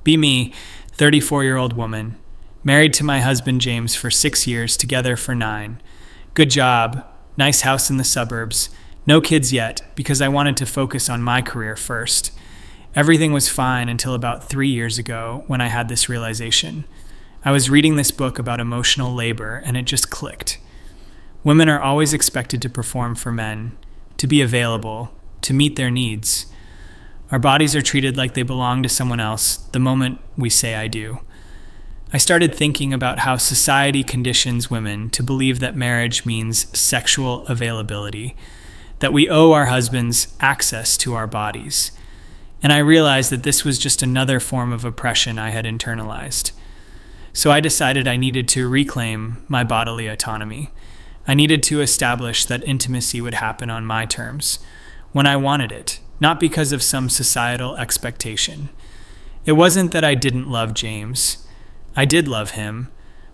Be me, 34-year-old woman, married to my husband James for 6 years, together for 9. Good job, nice house in the suburbs. No kids yet, because I wanted to focus on my career first. Everything was fine until about 3 years ago when I had this realization. I was reading this book about emotional labor, and it just clicked. Women are always expected to perform for men, to be available, to meet their needs. Our bodies are treated like they belong to someone else the moment we say I do. I started thinking about how society conditions women to believe that marriage means sexual availability, that we owe our husbands access to our bodies. And I realized that this was just another form of oppression I had internalized. So I decided I needed to reclaim my bodily autonomy. I needed to establish that intimacy would happen on my terms, when I wanted it, not because of some societal expectation. It wasn't that I didn't love James. I did love him,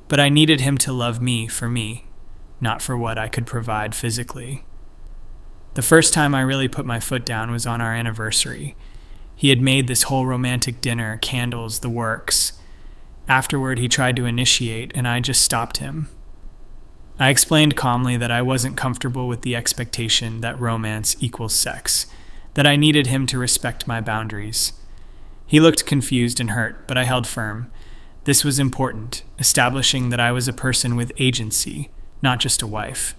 but I needed him to love me for me, not for what I could provide physically. The first time I really put my foot down was on our anniversary. He had made this whole romantic dinner, candles, the works. Afterward, he tried to initiate, and I just stopped him. I explained calmly that I wasn't comfortable with the expectation that romance equals sex, that I needed him to respect my boundaries. He looked confused and hurt, but I held firm. This was important, establishing that I was a person with agency, not just a wife.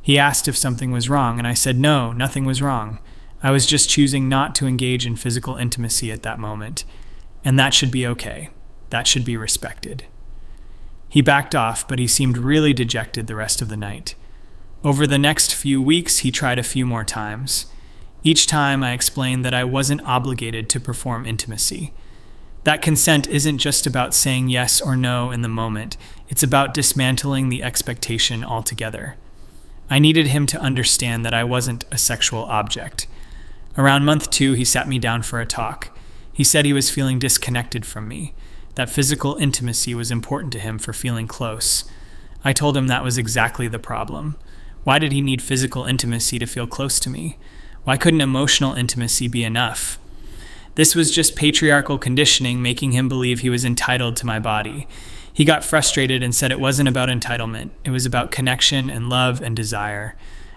He asked if something was wrong, and I said no, nothing was wrong. I was just choosing not to engage in physical intimacy at that moment, and that should be okay. That should be respected. He backed off, but he seemed really dejected the rest of the night. Over the next few weeks, he tried a few more times. Each time, I explained that I wasn't obligated to perform intimacy. That consent isn't just about saying yes or no in the moment. It's about dismantling the expectation altogether. I needed him to understand that I wasn't a sexual object. Around month 2, he sat me down for a talk. He said he was feeling disconnected from me, that physical intimacy was important to him for feeling close. I told him that was exactly the problem. Why did he need physical intimacy to feel close to me? Why couldn't emotional intimacy be enough? This was just patriarchal conditioning making him believe he was entitled to my body. He got frustrated and said it wasn't about entitlement. It was about connection and love and desire.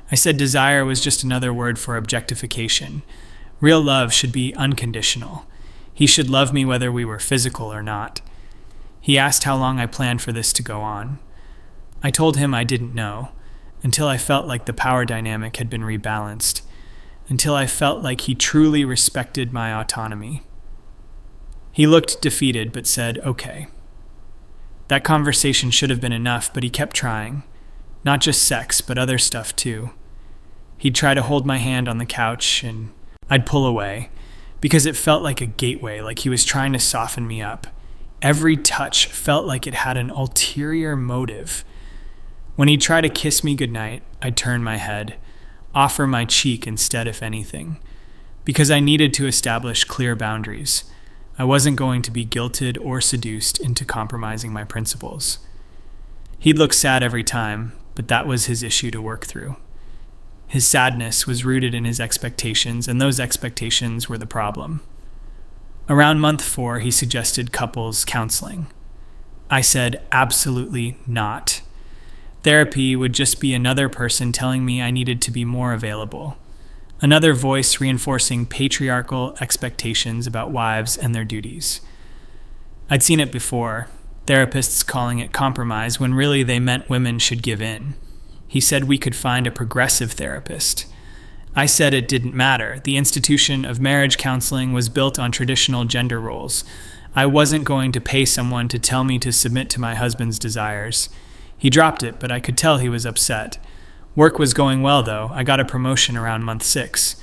I said desire was just another word for objectification. Real love should be unconditional. He should love me whether we were physical or not. He asked how long I planned for this to go on. I told him I didn't know, until I felt like the power dynamic had been rebalanced, until I felt like he truly respected my autonomy. He looked defeated but said, okay. That conversation should have been enough, but he kept trying. Not just sex, but other stuff too. He'd try to hold my hand on the couch, and I'd pull away, because it felt like a gateway, like he was trying to soften me up. Every touch felt like it had an ulterior motive. When he'd try to kiss me goodnight, I'd turn my head, offer my cheek instead, if anything, because I needed to establish clear boundaries. I wasn't going to be guilted or seduced into compromising my principles. He'd look sad every time, but that was his issue to work through. His sadness was rooted in his expectations, and those expectations were the problem. Around month 4, he suggested couples counseling. I said, absolutely not. Therapy would just be another person telling me I needed to be more available. Another voice reinforcing patriarchal expectations about wives and their duties. I'd seen it before, therapists calling it compromise when really they meant women should give in. He said we could find a progressive therapist. I said it didn't matter. The institution of marriage counseling was built on traditional gender roles. I wasn't going to pay someone to tell me to submit to my husband's desires. He dropped it, but I could tell he was upset. Work was going well, though. I got a promotion around month 6.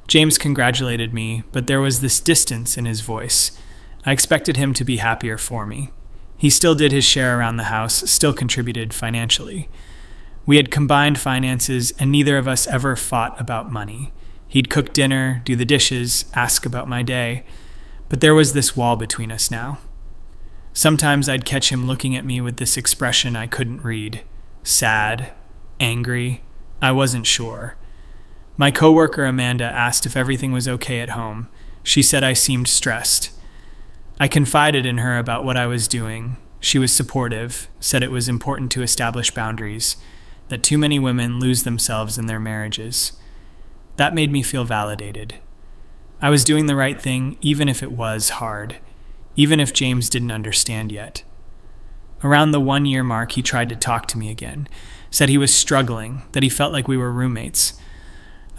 James congratulated me, but there was this distance in his voice. I expected him to be happier for me. He still did his share around the house, still contributed financially. We had combined finances, and neither of us ever fought about money. He'd cook dinner, do the dishes, ask about my day. But there was this wall between us now. Sometimes I'd catch him looking at me with this expression I couldn't read. Sad, angry, I wasn't sure. My coworker Amanda asked if everything was okay at home. She said I seemed stressed. I confided in her about what I was doing. She was supportive, said it was important to establish boundaries, that too many women lose themselves in their marriages. That made me feel validated. I was doing the right thing, even if it was hard, even if James didn't understand yet. Around the 1-year mark, he tried to talk to me again, said he was struggling, that he felt like we were roommates.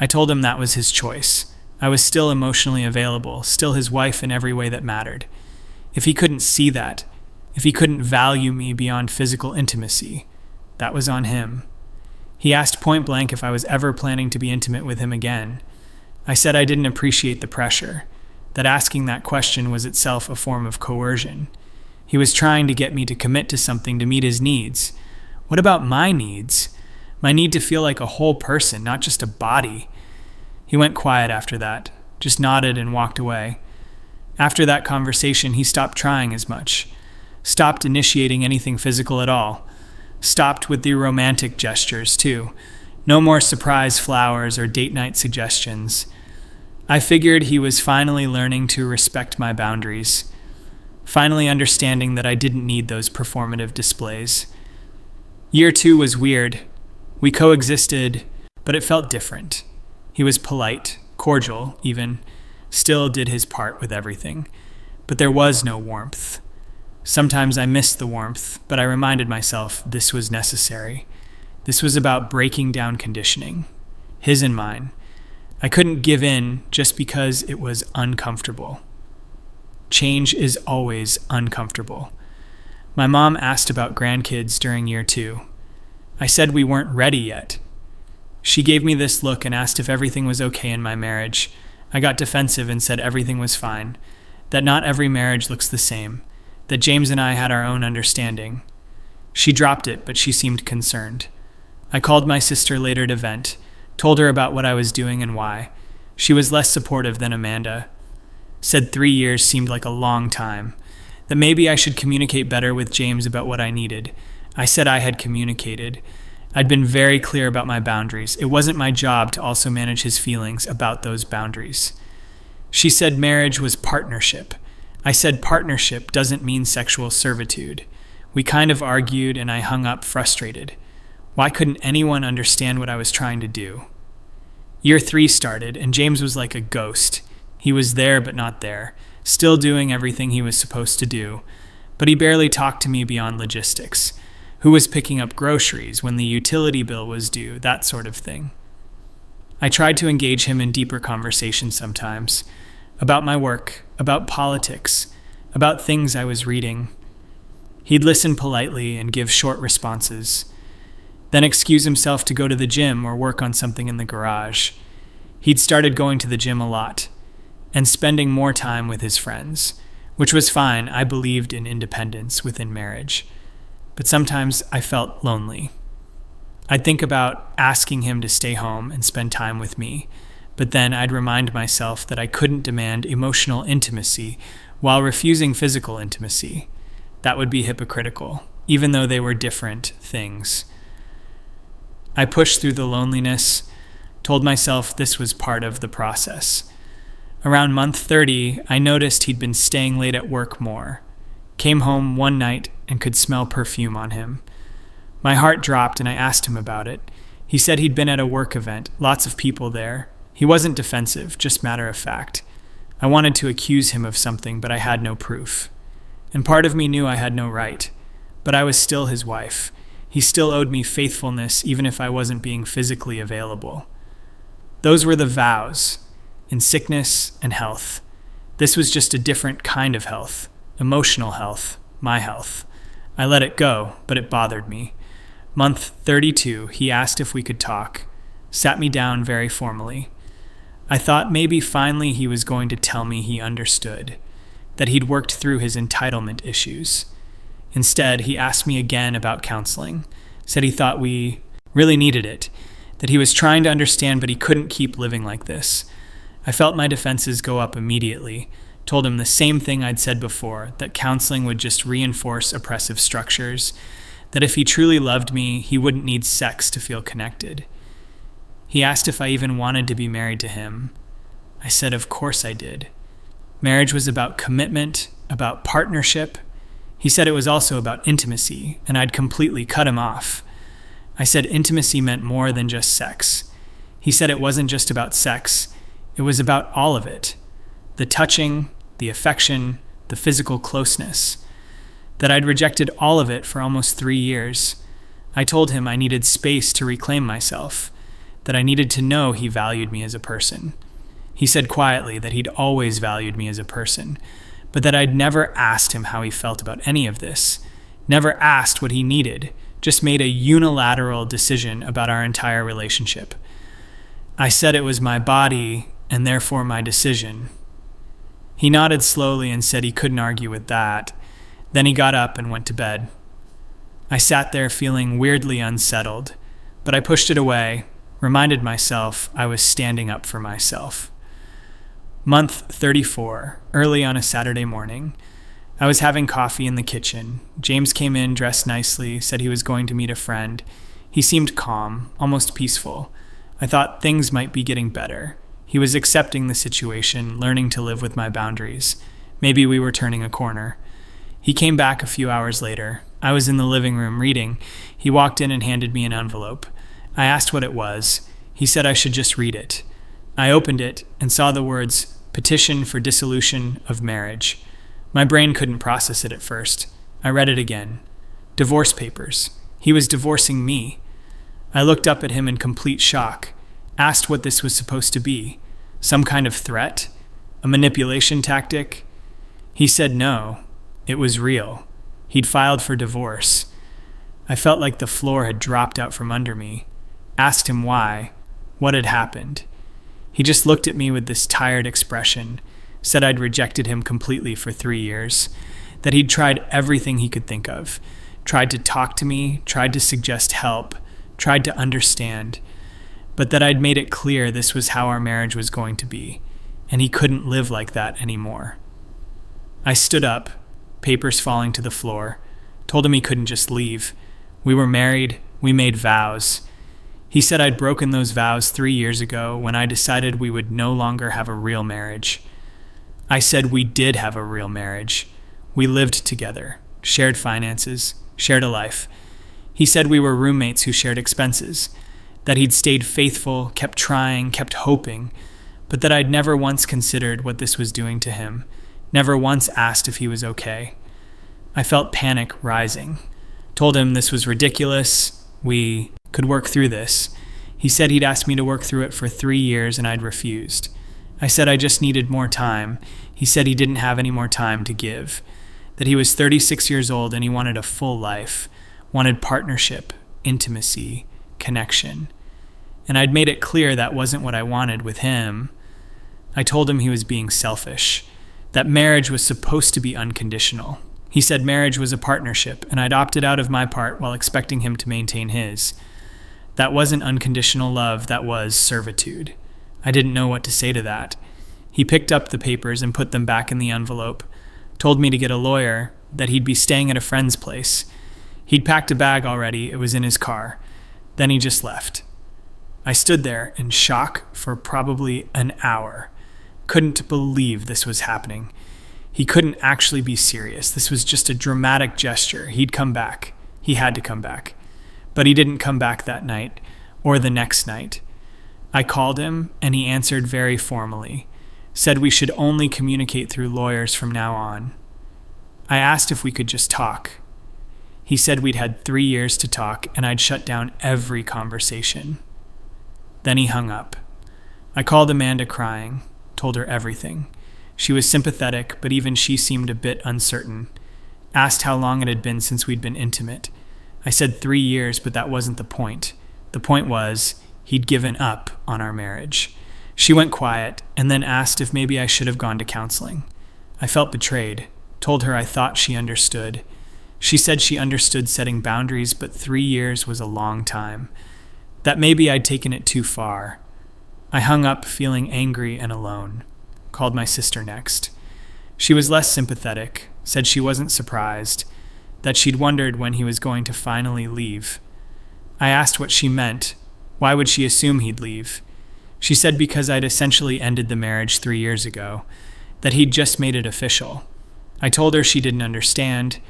I told him that was his choice. I was still emotionally available, still his wife in every way that mattered. If he couldn't see that, if he couldn't value me beyond physical intimacy, that was on him. He asked point blank if I was ever planning to be intimate with him again. I said I didn't appreciate the pressure, that asking that question was itself a form of coercion. He was trying to get me to commit to something to meet his needs. What about my needs? My need to feel like a whole person, not just a body. He went quiet after that, just nodded and walked away. After that conversation, he stopped trying as much, stopped initiating anything physical at all, stopped with the romantic gestures too. No more surprise flowers or date night suggestions. I figured he was finally learning to respect my boundaries, finally understanding that I didn't need those performative displays. Year 2 was weird. We coexisted, but it felt different. He was polite, cordial even, still did his part with everything, but there was no warmth. Sometimes I missed the warmth, but I reminded myself this was necessary. This was about breaking down conditioning, his and mine. I couldn't give in just because it was uncomfortable. Change is always uncomfortable. My mom asked about grandkids during year 2. I said we weren't ready yet. She gave me this look and asked if everything was okay in my marriage. I got defensive and said everything was fine, that not every marriage looks the same, that James and I had our own understanding. She dropped it, but she seemed concerned. I called my sister later to vent, told her about what I was doing and why. She was less supportive than Amanda. Said 3 years seemed like a long time, that maybe I should communicate better with James about what I needed. I said I had communicated. I'd been very clear about my boundaries. It wasn't my job to also manage his feelings about those boundaries. She said marriage was partnership. I said partnership doesn't mean sexual servitude. We kind of argued and I hung up frustrated. Why couldn't anyone understand what I was trying to do? Year 3 started, and James was like a ghost. He was there but not there, still doing everything he was supposed to do, but he barely talked to me beyond logistics. Who was picking up groceries when the utility bill was due, that sort of thing. I tried to engage him in deeper conversations sometimes, about my work, about politics, about things I was reading. He'd listen politely and give short responses, then excuse himself to go to the gym or work on something in the garage. He'd started going to the gym a lot and spending more time with his friends, which was fine. I believed in independence within marriage, but sometimes I felt lonely. I'd think about asking him to stay home and spend time with me, but then I'd remind myself that I couldn't demand emotional intimacy while refusing physical intimacy. That would be hypocritical, even though they were different things. I pushed through the loneliness, told myself this was part of the process. Around month 30, I noticed he'd been staying late at work more. Came home one night and could smell perfume on him. My heart dropped and I asked him about it. He said he'd been at a work event, lots of people there. He wasn't defensive, just matter of fact. I wanted to accuse him of something, but I had no proof. And part of me knew I had no right, but I was still his wife. He still owed me faithfulness even if I wasn't being physically available. Those were the vows, in sickness and health. This was just a different kind of health, emotional health, my health. I let it go, but it bothered me. Month 32, he asked if we could talk, sat me down very formally. I thought maybe finally he was going to tell me he understood, that he'd worked through his entitlement issues. Instead, he asked me again about counseling, said he thought we really needed it, that he was trying to understand but he couldn't keep living like this. I felt my defenses go up immediately, told him the same thing I'd said before, that counseling would just reinforce oppressive structures, that if he truly loved me, he wouldn't need sex to feel connected. He asked if I even wanted to be married to him. I said of course I did. Marriage was about commitment, about partnership. He said it was also about intimacy, and I'd completely cut him off. I said intimacy meant more than just sex. He said it wasn't just about sex, it was about all of it. The touching, the affection, the physical closeness. That I'd rejected all of it for almost 3 years. I told him I needed space to reclaim myself, that I needed to know he valued me as a person. He said quietly that he'd always valued me as a person, but that I'd never asked him how he felt about any of this, never asked what he needed, just made a unilateral decision about our entire relationship. I said it was my body and therefore my decision. He nodded slowly and said he couldn't argue with that. Then he got up and went to bed. I sat there feeling weirdly unsettled, but I pushed it away, reminded myself I was standing up for myself. Month 34, early on a Saturday morning. I was having coffee in the kitchen. James came in dressed nicely, said he was going to meet a friend. He seemed calm, almost peaceful. I thought things might be getting better. He was accepting the situation, learning to live with my boundaries. Maybe we were turning a corner. He came back a few hours later. I was in the living room reading. He walked in and handed me an envelope. I asked what it was. He said I should just read it. I opened it and saw the words, "Petition for Dissolution of Marriage." My brain couldn't process it at first. I read it again. Divorce papers. He was divorcing me. I looked up at him in complete shock, asked what this was supposed to be. Some kind of threat? A manipulation tactic? He said no. It was real. He'd filed for divorce. I felt like the floor had dropped out from under me. Asked him why, what had happened. He just looked at me with this tired expression, said I'd rejected him completely for 3 years, that he'd tried everything he could think of, tried to talk to me, tried to suggest help, tried to understand, but that I'd made it clear this was how our marriage was going to be, and he couldn't live like that anymore. I stood up, papers falling to the floor, told him he couldn't just leave. We were married, we made vows. He said I'd broken those vows 3 years ago when I decided we would no longer have a real marriage. I said we did have a real marriage. We lived together, shared finances, shared a life. He said we were roommates who shared expenses, that he'd stayed faithful, kept trying, kept hoping, but that I'd never once considered what this was doing to him, never once asked if he was okay. I felt panic rising. Told him this was ridiculous, we could work through this. He said he'd asked me to work through it for 3 years and I'd refused. I said I just needed more time. He said he didn't have any more time to give, that he was 36 years old and he wanted a full life, wanted partnership, intimacy, connection. And I'd made it clear that wasn't what I wanted with him. I told him he was being selfish, that marriage was supposed to be unconditional. He said marriage was a partnership, and I'd opted out of my part while expecting him to maintain his. That wasn't unconditional love, that was servitude. I didn't know what to say to that. He picked up the papers and put them back in the envelope, told me to get a lawyer, that he'd be staying at a friend's place. He'd packed a bag already, it was in his car. Then he just left. I stood there in shock for probably an hour. Couldn't believe this was happening. He couldn't actually be serious. This was just a dramatic gesture. He'd come back. He had to come back. But he didn't come back that night, or the next night. I called him, and he answered very formally, said we should only communicate through lawyers from now on. I asked if we could just talk. He said we'd had 3 years to talk, and I'd shut down every conversation. Then he hung up. I called Amanda crying, told her everything. She was sympathetic, but even she seemed a bit uncertain. Asked how long it had been since we'd been intimate. I said 3 years, but that wasn't the point. The point was, he'd given up on our marriage. She went quiet, and then asked if maybe I should have gone to counseling. I felt betrayed, told her I thought she understood. She said she understood setting boundaries, but 3 years was a long time. That maybe I'd taken it too far. I hung up feeling angry and alone. Called my sister next. She was less sympathetic, said she wasn't surprised, that she'd wondered when he was going to finally leave. I asked what she meant. Why would she assume he'd leave? She said because I'd essentially ended the marriage 3 years ago, that he'd just made it official. I told her she didn't understand,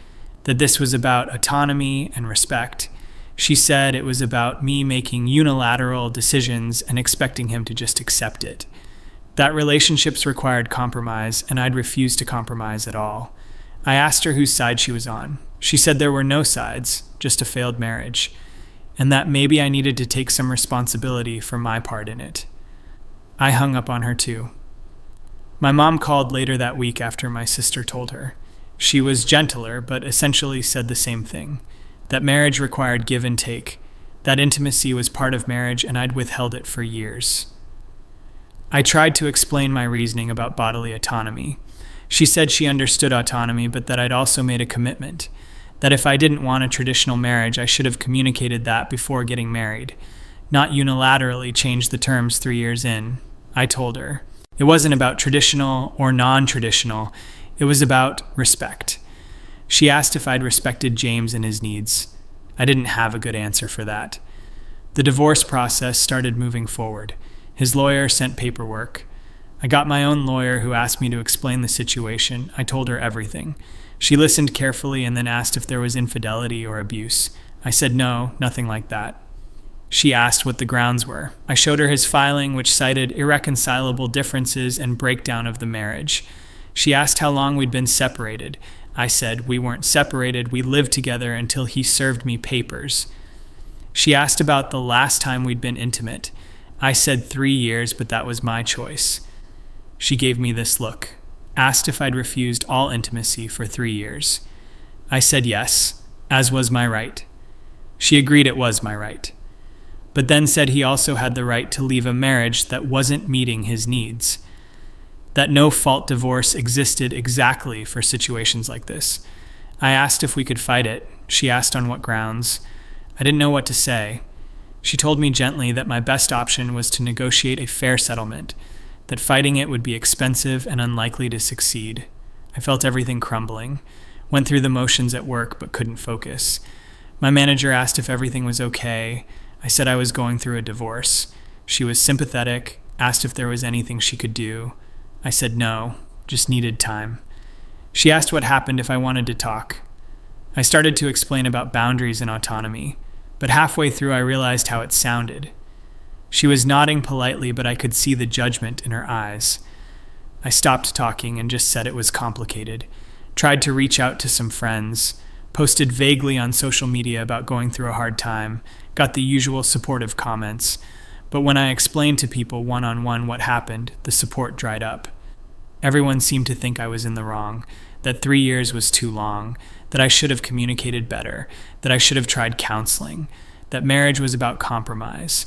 that this was about autonomy and respect. She said it was about me making unilateral decisions and expecting him to just accept it. That relationships required compromise, and I'd refused to compromise at all. I asked her whose side she was on. She said there were no sides, just a failed marriage, and that maybe I needed to take some responsibility for my part in it. I hung up on her too. My mom called later that week after my sister told her. She was gentler, but essentially said the same thing, that marriage required give and take, that intimacy was part of marriage and I'd withheld it for years. I tried to explain my reasoning about bodily autonomy. She said she understood autonomy, but that I'd also made a commitment, that if I didn't want a traditional marriage, I should have communicated that before getting married, not unilaterally change the terms 3 years in. I told her. It wasn't about traditional or non-traditional, it was about respect. She asked if I'd respected James and his needs. I didn't have a good answer for that. The divorce process started moving forward. His lawyer sent paperwork. I got my own lawyer who asked me to explain the situation. I told her everything. She listened carefully and then asked if there was infidelity or abuse. I said no, nothing like that. She asked what the grounds were. I showed her his filing, which cited irreconcilable differences and breakdown of the marriage. She asked how long we'd been separated. I said we weren't separated, we lived together until he served me papers. She asked about the last time we'd been intimate. I said 3 years, but that was my choice. She gave me this look, asked if I'd refused all intimacy for 3 years. I said yes, as was my right. She agreed it was my right, but then said he also had the right to leave a marriage that wasn't meeting his needs, that no-fault divorce existed exactly for situations like this. I asked if we could fight it. She asked on what grounds. I didn't know what to say. She told me gently that my best option was to negotiate a fair settlement, that fighting it would be expensive and unlikely to succeed. I felt everything crumbling, went through the motions at work but couldn't focus. My manager asked if everything was okay. I said I was going through a divorce. She was sympathetic, asked if there was anything she could do. I said no, just needed time. She asked what happened if I wanted to talk. I started to explain about boundaries and autonomy, but halfway through I realized how it sounded. She was nodding politely, but I could see the judgment in her eyes. I stopped talking and just said it was complicated, tried to reach out to some friends, posted vaguely on social media about going through a hard time, got the usual supportive comments, but when I explained to people one-on-one what happened, the support dried up. Everyone seemed to think I was in the wrong, that 3 years was too long, that I should have communicated better, that I should have tried counseling, that marriage was about compromise.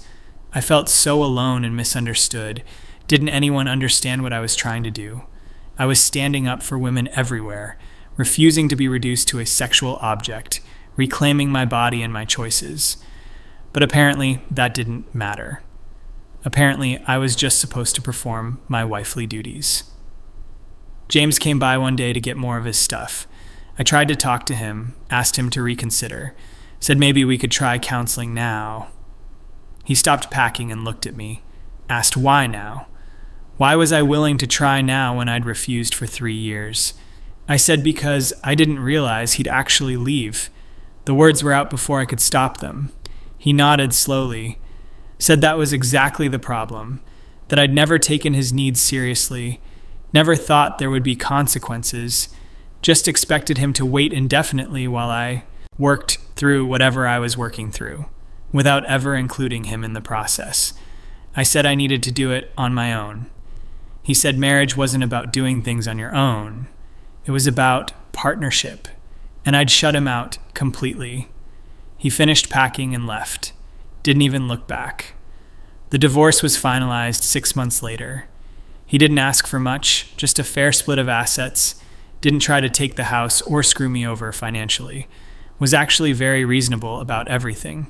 I felt so alone and misunderstood. Didn't anyone understand what I was trying to do? I was standing up for women everywhere, refusing to be reduced to a sexual object, reclaiming my body and my choices. But apparently that didn't matter. Apparently, I was just supposed to perform my wifely duties. James came by one day to get more of his stuff. I tried to talk to him, asked him to reconsider, said maybe we could try counseling now. He stopped packing and looked at me, asked why now. Why was I willing to try now when I'd refused for 3 years? I said because I didn't realize he'd actually leave. The words were out before I could stop them. He nodded slowly, said that was exactly the problem, that I'd never taken his needs seriously, never thought there would be consequences, just expected him to wait indefinitely while I worked through whatever I was working through, without ever including him in the process. I said I needed to do it on my own. He said marriage wasn't about doing things on your own. It was about partnership, and I'd shut him out completely. He finished packing and left, didn't even look back. The divorce was finalized 6 months later. He didn't ask for much, just a fair split of assets, didn't try to take the house or screw me over financially, was actually very reasonable about everything,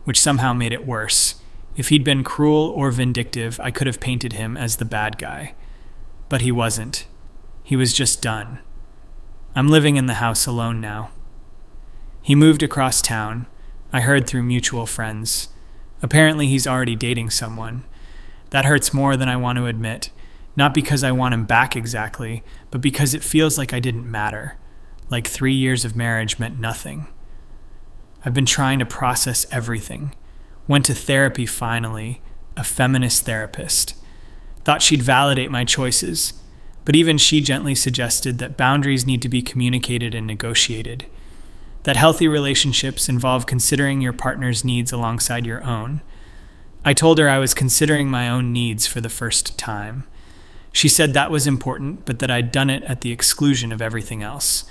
which somehow made it worse. If he'd been cruel or vindictive, I could have painted him as the bad guy. But he wasn't. He was just done. I'm living in the house alone now. He moved across town. I heard through mutual friends. Apparently he's already dating someone. That hurts more than I want to admit. Not because I want him back exactly, but because it feels like I didn't matter. Like 3 years of marriage meant nothing. I've been trying to process everything. Went to therapy finally, a feminist therapist. Thought she'd validate my choices, but even she gently suggested that boundaries need to be communicated and negotiated. That healthy relationships involve considering your partner's needs alongside your own. I told her I was considering my own needs for the first time. She said that was important, but that I'd done it at the exclusion of everything else.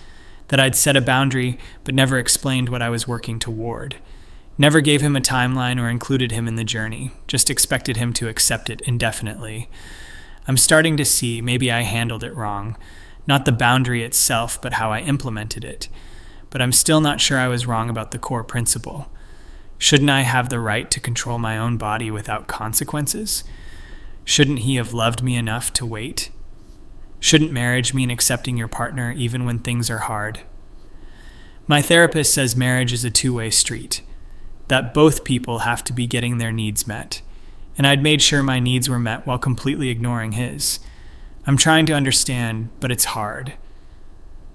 That I'd set a boundary, but never explained what I was working toward. Never gave him a timeline or included him in the journey, just expected him to accept it indefinitely. I'm starting to see maybe I handled it wrong. Not the boundary itself, but how I implemented it. But I'm still not sure I was wrong about the core principle. Shouldn't I have the right to control my own body without consequences? Shouldn't he have loved me enough to wait? Shouldn't marriage mean accepting your partner even when things are hard? My therapist says marriage is a two-way street, that both people have to be getting their needs met, and I'd made sure my needs were met while completely ignoring his. I'm trying to understand, but it's hard.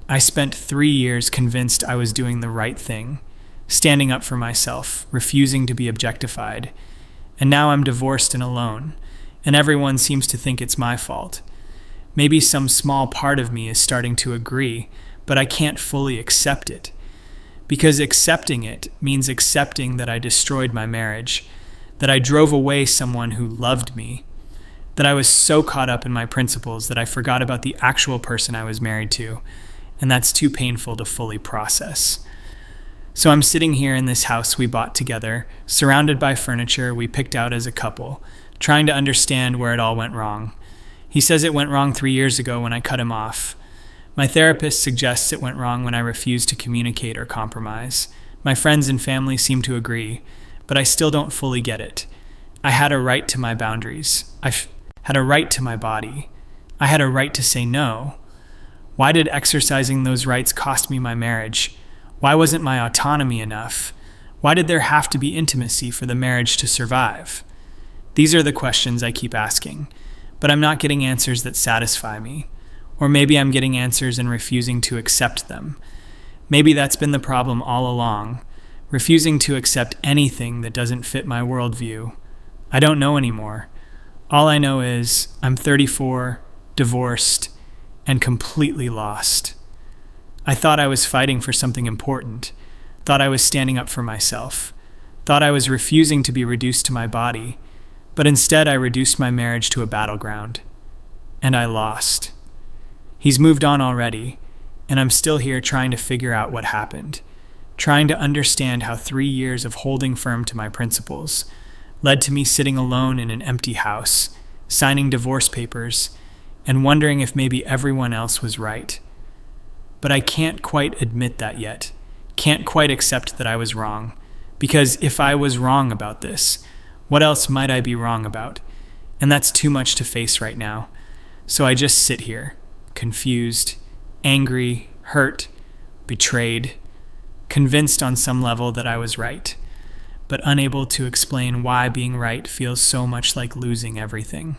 I spent 3 years convinced I was doing the right thing, standing up for myself, refusing to be objectified, and now I'm divorced and alone, and everyone seems to think it's my fault. Maybe some small part of me is starting to agree, but I can't fully accept it. Because accepting it means accepting that I destroyed my marriage, that I drove away someone who loved me, that I was so caught up in my principles that I forgot about the actual person I was married to, and that's too painful to fully process. So I'm sitting here in this house we bought together, surrounded by furniture we picked out as a couple, trying to understand where it all went wrong. He says it went wrong 3 years ago when I cut him off. My therapist suggests it went wrong when I refused to communicate or compromise. My friends and family seem to agree, but I still don't fully get it. I had a right to my boundaries. I had a right to my body. I had a right to say no. Why did exercising those rights cost me my marriage? Why wasn't my autonomy enough? Why did there have to be intimacy for the marriage to survive? These are the questions I keep asking, but I'm not getting answers that satisfy me. Or maybe I'm getting answers and refusing to accept them. Maybe that's been the problem all along, refusing to accept anything that doesn't fit my worldview. I don't know anymore. All I know is I'm 34, divorced, and completely lost. I thought I was fighting for something important, thought I was standing up for myself, thought I was refusing to be reduced to my body, but instead I reduced my marriage to a battleground. And I lost. He's moved on already, and I'm still here trying to figure out what happened, trying to understand how 3 years of holding firm to my principles led to me sitting alone in an empty house, signing divorce papers, and wondering if maybe everyone else was right. But I can't quite admit that yet, can't quite accept that I was wrong, because if I was wrong about this, what else might I be wrong about? And that's too much to face right now. So I just sit here, confused, angry, hurt, betrayed, convinced on some level that I was right, but unable to explain why being right feels so much like losing everything.